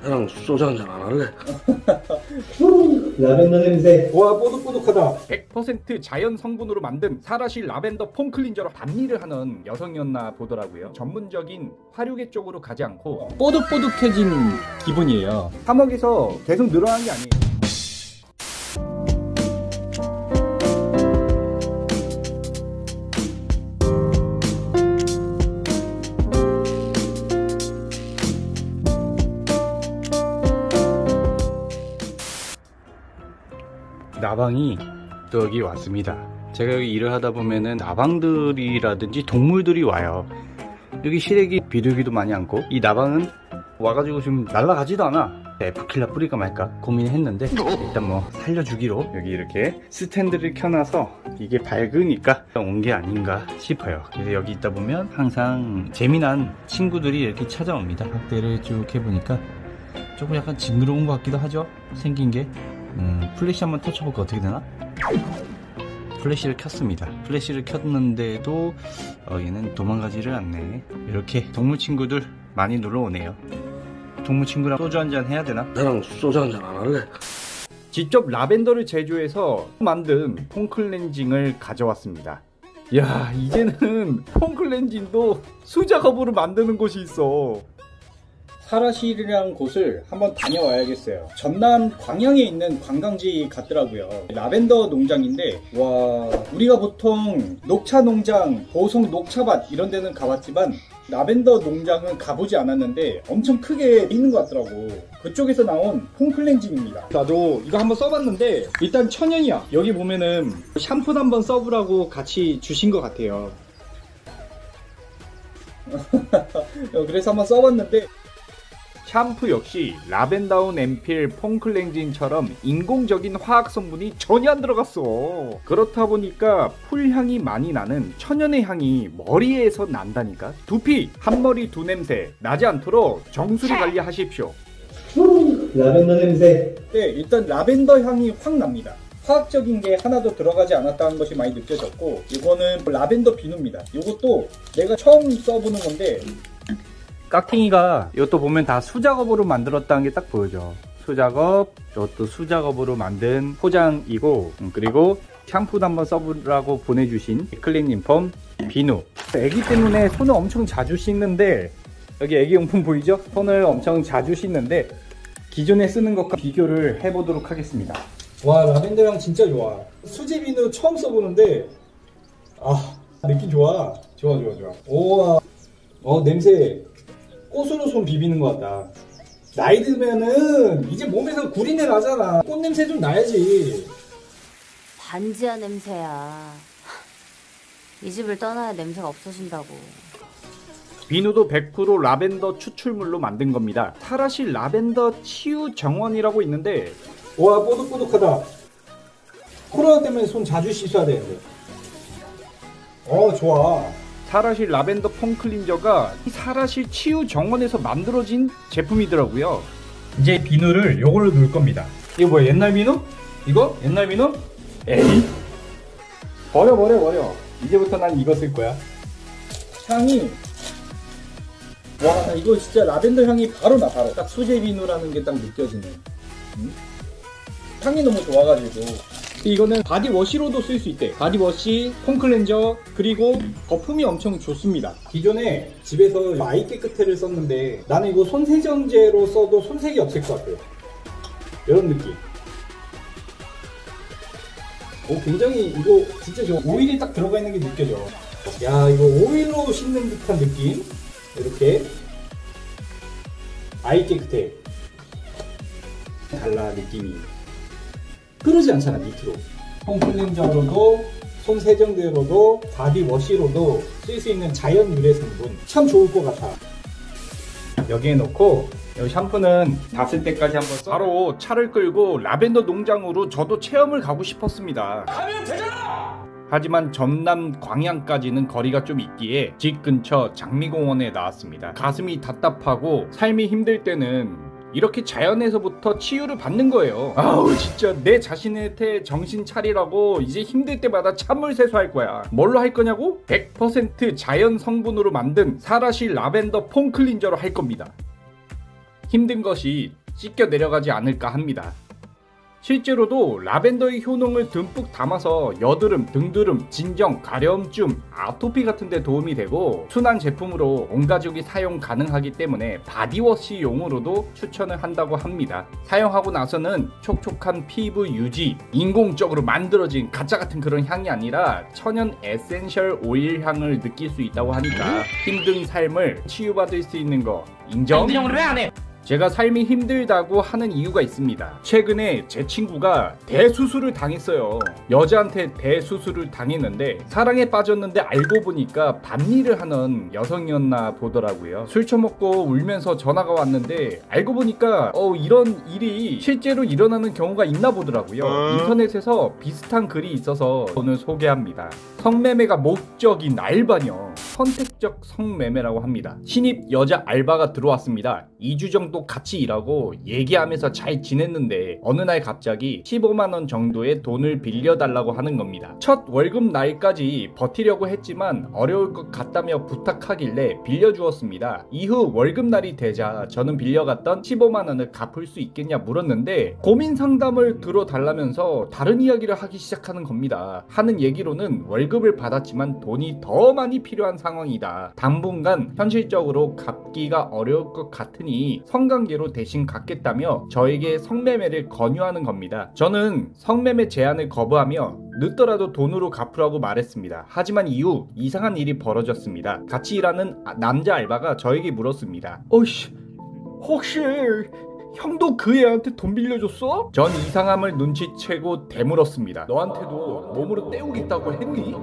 나랑 소주 한잔 안 할래? 라벤더 냄새. 와, 뽀득뽀득하다. 100% 자연 성분으로 만든 사라실 라벤더 폼 클린저로 밤일을 하는 여성이었나 보더라고요. 전문적인 화류계 쪽으로 가지 않고 뽀득뽀득해진 기분이에요. 3억에서 계속 늘어난 게 아니에요. 나방이 또 여기 왔습니다. 제가 여기 일을 하다 보면은 나방들이라든지 동물들이 와요. 여기 시래기 비둘기도 많이 앉고, 이 나방은 와가지고 지금 날아가지도 않아. 에프킬라 뿌릴까 말까 고민했는데 일단 뭐 살려주기로 여기 이렇게 스탠드를 켜놔서 이게 밝으니까 온 게 아닌가 싶어요. 그래서 여기 있다 보면 항상 재미난 친구들이 이렇게 찾아옵니다. 확대를 쭉 해보니까 조금 약간 징그러운 것 같기도 하죠, 생긴 게. 플래시 한번 터쳐볼까 어떻게 되나? 플래시를 켰습니다. 플래시를 켰는데도 얘는 도망가지를 않네. 이렇게 동물 친구들 많이 놀러 오네요. 동물 친구랑 소주 한잔 해야 되나? 나랑 소주 한잔 안 할래? 직접 라벤더를 제조해서 만든 폼 클렌징을 가져왔습니다. 야, 이제는 폼 클렌징도 수작업으로 만드는 곳이 있어. 사라실이라는 곳을 한번 다녀와야겠어요. 전남 광양에 있는 관광지 같더라고요. 라벤더 농장인데, 와, 우리가 보통 녹차 농장, 보성 녹차밭 이런 데는 가봤지만 라벤더 농장은 가보지 않았는데 엄청 크게 있는 것 같더라고. 그쪽에서 나온 폼 클렌징입니다. 나도 이거 한번 써봤는데 일단 천연이야. 여기 보면은 샴푸도 한번 써보라고 같이 주신 것 같아요. 그래서 한번 써봤는데, 샴푸 역시 라벤다운 앰필 폼 클렌징처럼 인공적인 화학 성분이 전혀 안 들어갔어. 그렇다 보니까 풀향이 많이 나는 천연의 향이 머리에서 난다니까. 두피, 한머리 두 냄새 나지 않도록 정수리 관리하십시오. 라벤더 냄새. 네, 일단 라벤더 향이 확 납니다. 화학적인 게 하나도 들어가지 않았다는 것이 많이 느껴졌고, 이거는 라벤더 비누입니다. 이것도 내가 처음 써보는 건데, 깍팅이가 이것도 보면 다 수작업으로 만들었다는 게 딱 보여져. 수작업, 이것도 수작업으로 만든 포장이고, 그리고 샴푸도 한번 써보라고 보내주신 클렌징 폼 비누. 애기 때문에 손을 엄청 자주 씻는데, 여기 애기용품 보이죠? 손을 엄청 자주 씻는데 기존에 쓰는 것과 비교를 해보도록 하겠습니다. 와, 라벤더 향 진짜 좋아. 수제 비누 처음 써보는데, 아, 느낌 좋아. 좋아. 우와, 냄새. 꽃으로 손 비비는 것 같다. 나이 들면은 이제 몸에서 구린내 나잖아. 꽃 냄새 좀 나야지. 반지하 냄새야. 이 집을 떠나야 냄새가 없어진다고. 비누도 100% 라벤더 추출물로 만든 겁니다. 사라실 라벤더 치유 정원이라고 있는데, 와, 뽀득뽀득하다. 코로나 때문에 손 자주 씻어야 되는데. 좋아. 사라실 라벤더 폼 클린저가 사라실 치유 정원에서 만들어진 제품이더라고요. 이제 비누를 요걸로 넣을 겁니다. 이거 뭐야, 옛날 비누? 이거? 옛날 비누? 에이, 버려. 이제부터 난 이거 쓸 거야. 향이, 와, 나 이거 진짜 라벤더 향이 바로 나. 딱 수제 비누라는 게 딱 느껴지네. 향이 너무 좋아가지고. 이거는 바디워시로도 쓸 수 있대. 바디워시, 폼 클렌저, 그리고 거품이 엄청 좋습니다. 기존에 집에서 아이 깨끗해를 썼는데 나는 이거 손세정제로 써도 손색이 없을 것 같아요. 이런 느낌. 굉장히 이거 진짜 좋아. 오일이 딱 들어가 있는 게 느껴져. 야, 이거 오일로 씻는 듯한 느낌. 이렇게 아이 깨끗해. 달라, 느낌이. 흐르지 않잖아, 밑으로. 폼 클렌저로도 손세정제로도 바디워시로도 쓸 수 있는 자연 유래 성분, 참 좋을 것 같아. 여기에 놓고, 이 샴푸는 다 쓸 때까지 한번 써. 바로 차를 끌고 라벤더 농장으로 저도 체험을 가고 싶었습니다. 가면 되잖아! 하지만 전남 광양까지는 거리가 좀 있기에 집 근처 장미공원에 나왔습니다. 가슴이 답답하고 삶이 힘들 때는 이렇게 자연에서부터 치유를 받는 거예요. 아우, 진짜 내 자신한테 정신 차리라고 이제 힘들 때마다 찬물 세수할 거야. 뭘로 할 거냐고? 100% 자연 성분으로 만든 사라실 라벤더 폼 클린저로 할 겁니다. 힘든 것이 씻겨 내려가지 않을까 합니다. 실제로도 라벤더의 효능을 듬뿍 담아서 여드름, 등드름, 진정, 가려움증, 아토피 같은 데 도움이 되고 순한 제품으로 온 가족이 사용 가능하기 때문에 바디워시용으로도 추천을 한다고 합니다. 사용하고 나서는 촉촉한 피부 유지, 인공적으로 만들어진 가짜 같은 그런 향이 아니라 천연 에센셜 오일 향을 느낄 수 있다고 하니까 힘든 삶을 치유받을 수 있는 거 인정? 왜 안 해? 제가 삶이 힘들다고 하는 이유가 있습니다. 최근에 제 친구가 대수술을 당했어요. 여자한테 대수술을 당했는데 사랑에 빠졌는데 알고 보니까 반일을 하는 여성이었나 보더라고요. 술 처먹고 울면서 전화가 왔는데 알고 보니까 이런 일이 실제로 일어나는 경우가 있나 보더라고요. 인터넷에서 비슷한 글이 있어서 오늘 소개합니다. 성매매가 목적인 알바녀, 선택적 성매매라고 합니다. 신입 여자 알바가 들어왔습니다. 2주 정도 같이 일하고 얘기하면서 잘 지냈는데 어느 날 갑자기 15만원 정도의 돈을 빌려달라고 하는 겁니다. 첫 월급 날까지 버티려고 했지만 어려울 것 같다며 부탁하길래 빌려주었습니다. 이후 월급날이 되자 저는 빌려갔던 15만원을 갚을 수 있겠냐 물었는데 고민 상담을 들어달라면서 다른 이야기를 하기 시작하는 겁니다. 하는 얘기로는 월급을 받았지만 돈이 더 많이 필요한 상황이다. 당분간 현실적으로 갚기가 어려울 것 같으니 성관계로 대신 갚겠다며 저에게 성매매를 권유하는 겁니다. 저는 성매매 제안을 거부하며 늦더라도 돈으로 갚으라고 말했습니다. 하지만 이후 이상한 일이 벌어졌습니다. 같이 일하는 남자 알바가 저에게 물었습니다. 혹시 형도 그 애한테 돈 빌려줬어? 전 이상함을 눈치채고 되물었습니다. 너한테도 몸으로 때우겠다고 했니?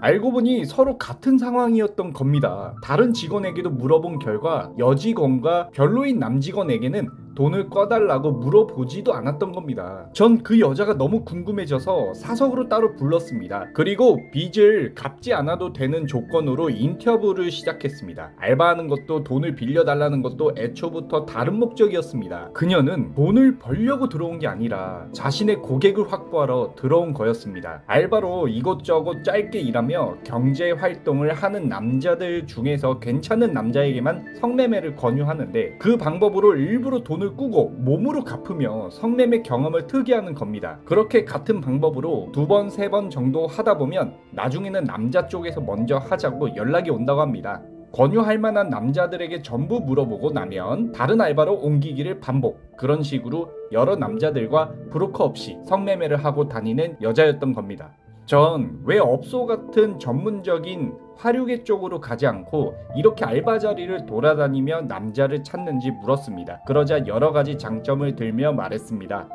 알고 보니 서로 같은 상황이었던 겁니다. 다른 직원에게도 물어본 결과 여직원과 별로인 남직원에게는 돈을 꺼달라고 물어보지도 않았던 겁니다. 전 그 여자가 너무 궁금해져서 사석으로 따로 불렀습니다. 그리고 빚을 갚지 않아도 되는 조건으로 인터뷰를 시작했습니다. 알바하는 것도 돈을 빌려달라는 것도 애초부터 다른 목적이었습니다. 그녀는 돈을 벌려고 들어온 게 아니라 자신의 고객을 확보하러 들어온 거였습니다. 알바로 이것저것 짧게 일하며 경제 활동을 하는 남자들 중에서 괜찮은 남자에게만 성매매를 권유하는데 그 방법으로 일부러 돈을 꾸고 몸으로 갚으며 성매매 경험을 특이하는 겁니다. 그렇게 같은 방법으로 2번, 3번 정도 하다 보면 나중에는 남자 쪽에서 먼저 하자고 연락이 온다고 합니다. 권유할 만한 남자들에게 전부 물어보고 나면 다른 알바로 옮기기를 반복. 그런 식으로 여러 남자들과 브로커 없이 성매매를 하고 다니는 여자였던 겁니다. 전 왜 업소 같은 전문적인 화류계 쪽으로 가지 않고 이렇게 알바 자리를 돌아다니며 남자를 찾는지 물었습니다. 그러자 여러 가지 장점을 들며 말했습니다.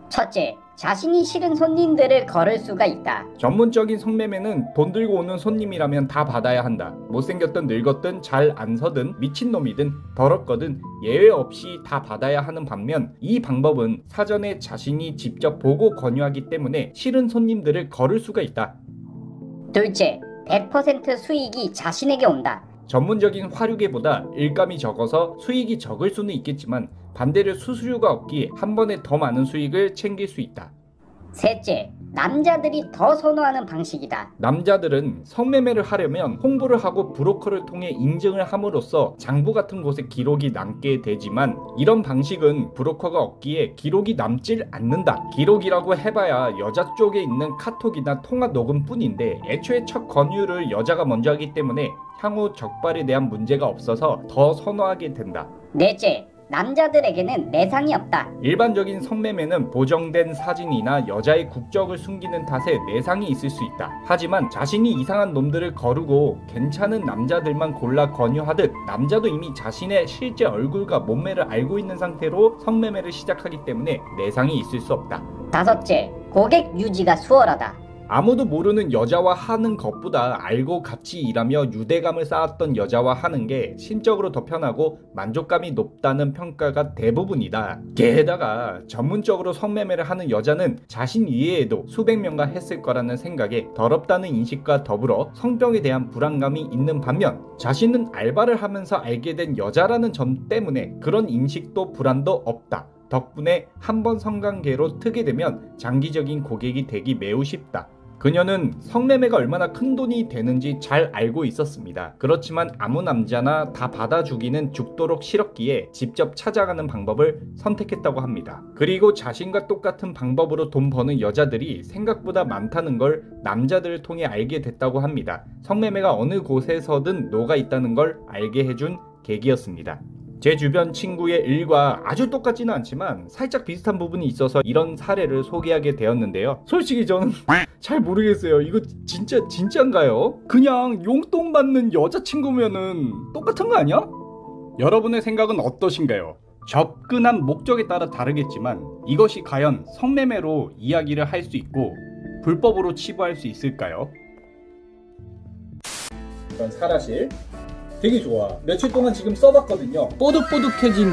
첫째, 자신이 싫은 손님들을 거를 수가 있다. 전문적인 성매매는 돈 들고 오는 손님이라면 다 받아야 한다. 못생겼든 늙었든 잘 안 서든 미친놈이든 더럽거든 예외 없이 다 받아야 하는 반면 이 방법은 사전에 자신이 직접 보고 권유하기 때문에 싫은 손님들을 거를 수가 있다. 둘째, 100% 수익이 자신에게 온다. 전문적인 화류계보다 일감이 적어서 수익이 적을 수는 있겠지만 반대로 수수료가 없기에 한 번에 더 많은 수익을 챙길 수 있다. 셋째, 남자들이 더 선호하는 방식이다. 남자들은 성매매를 하려면 홍보를 하고 브로커를 통해 인증을 함으로써 장부 같은 곳에 기록이 남게 되지만 이런 방식은 브로커가 없기에 기록이 남질 않는다. 기록이라고 해봐야 여자 쪽에 있는 카톡이나 통화 녹음 뿐인데 애초에 첫 권유를 여자가 먼저 하기 때문에 향후 적발에 대한 문제가 없어서 더 선호하게 된다. 넷째, 남자들에게는 내상이 없다. 일반적인 성매매는 보정된 사진이나 여자의 국적을 숨기는 탓에 내상이 있을 수 있다. 하지만 자신이 이상한 놈들을 거르고 괜찮은 남자들만 골라 권유하듯 남자도 이미 자신의 실제 얼굴과 몸매를 알고 있는 상태로 성매매를 시작하기 때문에 내상이 있을 수 없다. 다섯째, 고객 유지가 수월하다. 아무도 모르는 여자와 하는 것보다 알고 같이 일하며 유대감을 쌓았던 여자와 하는 게 심적으로 더 편하고 만족감이 높다는 평가가 대부분이다. 게다가 전문적으로 성매매를 하는 여자는 자신 이외에도 수백 명과 했을 거라는 생각에 더럽다는 인식과 더불어 성병에 대한 불안감이 있는 반면 자신은 알바를 하면서 알게 된 여자라는 점 때문에 그런 인식도 불안도 없다. 덕분에 한 번 성관계로 트게 되면 장기적인 고객이 되기 매우 쉽다. 그녀는 성매매가 얼마나 큰 돈이 되는지 잘 알고 있었습니다. 그렇지만 아무 남자나 다 받아주기는 죽도록 싫었기에 직접 찾아가는 방법을 선택했다고 합니다. 그리고 자신과 똑같은 방법으로 돈 버는 여자들이 생각보다 많다는 걸 남자들을 통해 알게 됐다고 합니다. 성매매가 어느 곳에서든 녹아 있다는 걸 알게 해준 계기였습니다. 제 주변 친구의 일과 아주 똑같지는 않지만 살짝 비슷한 부분이 있어서 이런 사례를 소개하게 되었는데요. 솔직히 저는 잘 모르겠어요. 이거 진짜인가요? 그냥 용돈 받는 여자친구면은 똑같은 거 아니야? 여러분의 생각은 어떠신가요? 접근한 목적에 따라 다르겠지만 이것이 과연 성매매로 이야기를 할 수 있고 불법으로 치부할 수 있을까요? 이런 사라실 되게 좋아. 며칠 동안 지금 써봤거든요. 뽀득뽀득해진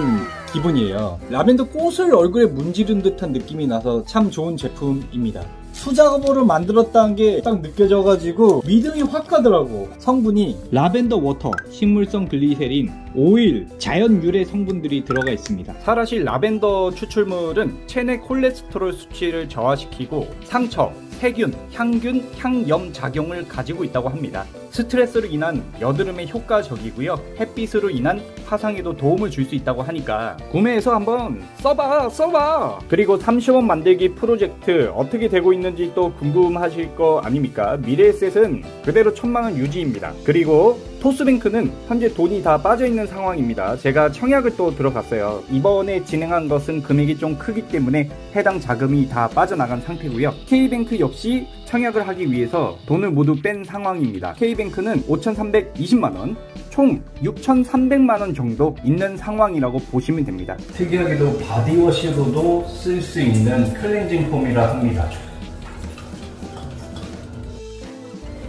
기분이에요. 라벤더 꽃을 얼굴에 문지른 듯한 느낌이 나서 참 좋은 제품입니다. 수작업으로 만들었다는 게 딱 느껴져가지고 믿음이 확 가더라고. 성분이 라벤더 워터, 식물성 글리세린, 오일, 자연 유래 성분들이 들어가 있습니다. 사라실 라벤더 추출물은 체내 콜레스테롤 수치를 저하시키고 상처, 세균, 향균, 향염 작용을 가지고 있다고 합니다. 스트레스로 인한 여드름에 효과적이고요. 햇빛으로 인한 화상에도 도움을 줄 수 있다고 하니까 구매해서 한번 써봐. 그리고 30원 만들기 프로젝트 어떻게 되고 있는지 또 궁금하실 거 아닙니까? 미래에셋은 그대로 1000만원 유지입니다. 그리고 토스뱅크는 현재 돈이 다 빠져있는 상황입니다. 제가 청약을 또 들어갔어요. 이번에 진행한 것은 금액이 좀 크기 때문에 해당 자금이 다 빠져나간 상태고요. K뱅크 역시 청약을 하기 위해서 돈을 모두 뺀 상황입니다. K뱅크는 5320만원, 총 6300만원 정도 있는 상황이라고 보시면 됩니다. 특이하게도 바디워시로도 쓸 수 있는 클렌징 폼이라 합니다.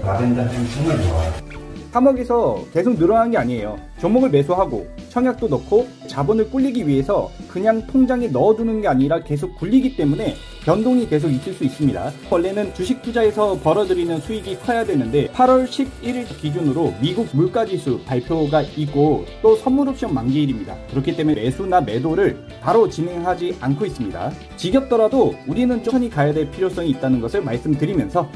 라벤더 향이 정말 좋아요. 3억에서 계속 늘어나는 게 아니에요. 종목을 매수하고 청약도 넣고 자본을 불리기 위해서 그냥 통장에 넣어두는 게 아니라 계속 굴리기 때문에 변동이 계속 있을 수 있습니다. 원래는 주식 투자에서 벌어들이는 수익이 커야 되는데 8월 11일 기준으로 미국 물가지수 발표가 있고 또 선물 옵션 만기일입니다. 그렇기 때문에 매수나 매도를 바로 진행하지 않고 있습니다. 지겹더라도 우리는 천천히 가야 될 필요성이 있다는 것을 말씀드리면서